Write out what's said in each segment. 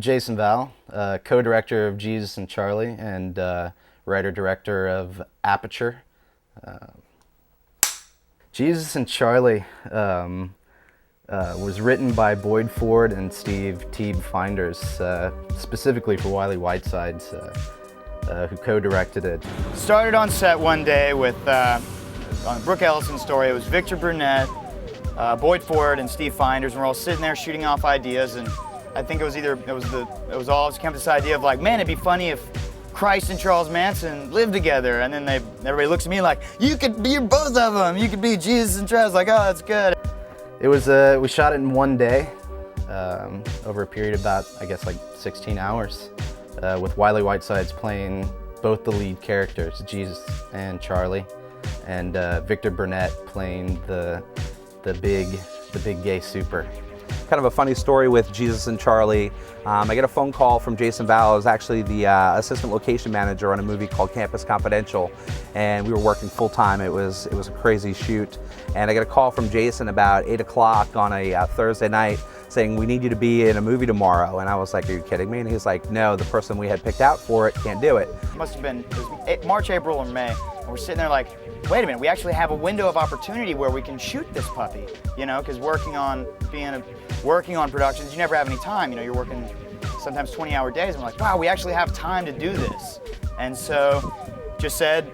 Jason Vowell, co-director of Jesus and Charlie and writer-director of Aperture. Jesus and Charlie was written by Boyd Ford and Steve Teeb Finders, specifically for Wylie Whitesides, who co-directed it. Started on set one day with, on the Brooke Ellison story, it was Victor Burnett, Boyd Ford and Steve Finders, and we're all sitting there shooting off ideas, and I think it was all came to this idea of like, man, it'd be funny if Christ and Charles Manson lived together, and then everybody looks at me like, you could be both of them, you could be Jesus and Charles, like, oh, that's good. It was, we shot it in one day, over a period of about, I guess, like 16 hours, with Wylie Whitesides playing both the lead characters, Jesus and Charlie, and Victor Burnett playing the big gay super. Kind of a funny story with Jesus and Charlie. I get a phone call from Jason Vowell, who's actually the assistant location manager on a movie called Campus Confidential, and we were working full time. It was a crazy shoot, and I get a call from Jason about 8 o'clock on a Thursday night saying, we need you to be in a movie tomorrow. And I was like, are you kidding me? And he's like, no, the person we had picked out for it can't do it. It must have been, it was March, April, or May, and we're sitting there like, wait a minute, we actually have a window of opportunity where we can shoot this puppy, you know, because working on productions, you never have any time, you know, you're working sometimes 20-hour days, and we're like, wow, we actually have time to do this. And so just said,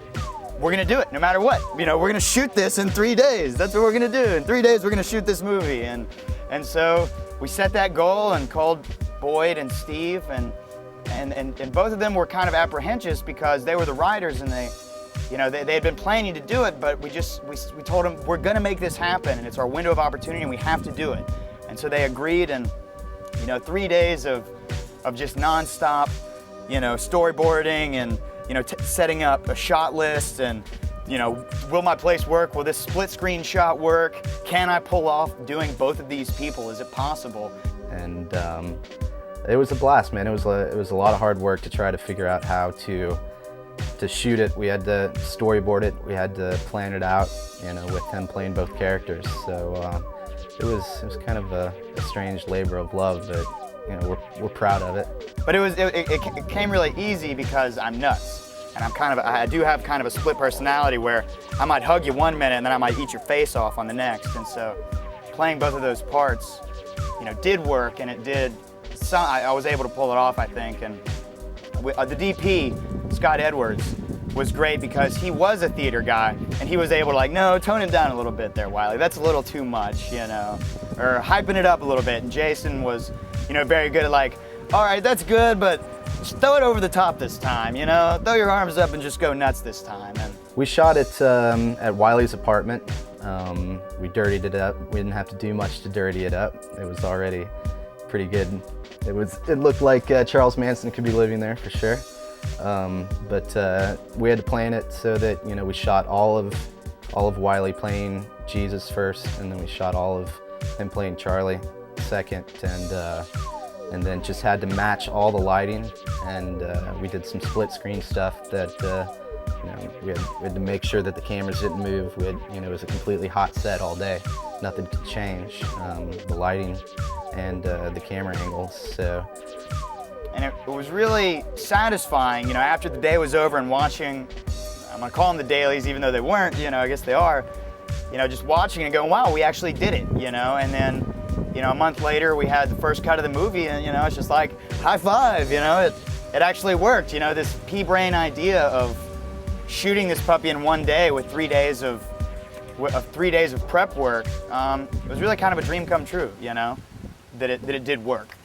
we're gonna do it no matter what. You know, we're gonna shoot this in 3 days. That's what we're gonna do. In 3 days, we're gonna shoot this movie. And so we set that goal and called Boyd and Steve, and both of them were kind of apprehensive because they were the writers, and they had been planning to do it, but we told them, we're gonna make this happen, and it's our window of opportunity, and we have to do it. And so they agreed, and 3 days of just nonstop, storyboarding and setting up a shot list, and will my place work? Will this split screen shot work? Can I pull off doing both of these people? Is it possible? And it was a blast, man. It was a lot of hard work to try to figure out how to shoot it. We had to storyboard it. We had to plan it out, with him playing both characters. So it was kind of a strange labor of love, but we're proud of it. But it came really easy because I'm nuts. And I do have kind of a split personality where I might hug you one minute and then I might eat your face off on the next. And so playing both of those parts, did work, and it did. I was able to pull it off, I think. And the DP, Scott Edwards, was great because he was a theater guy, and he was able to no, tone it down a little bit there, Wylie. That's a little too much, or hyping it up a little bit. And Jason was, very good at all right, that's good, but just throw it over the top this time, throw your arms up and just go nuts this time. And we shot it at Wylie's apartment. We dirtied it up. We didn't have to do much to dirty it up. It was already pretty good. It looked like Charles Manson could be living there for sure. But we had to plan it so that we shot all of Wylie playing Jesus first, and then we shot all of him playing Charlie second, and then just had to match all the lighting, and we did some split screen stuff that we had to make sure that the cameras didn't move. It was a completely hot set all day. Nothing could change the lighting and the camera angles. So. And it was really satisfying, after the day was over and watching, I'm gonna call them the dailies even though they weren't, I guess they are, just watching and going, wow, we actually did it, and then, a month later we had the first cut of the movie, and, it's just like, high five, it actually worked, this pea-brain idea of shooting this puppy in one day with 3 days of 3 days of prep work, it was really kind of a dream come true, that it did work.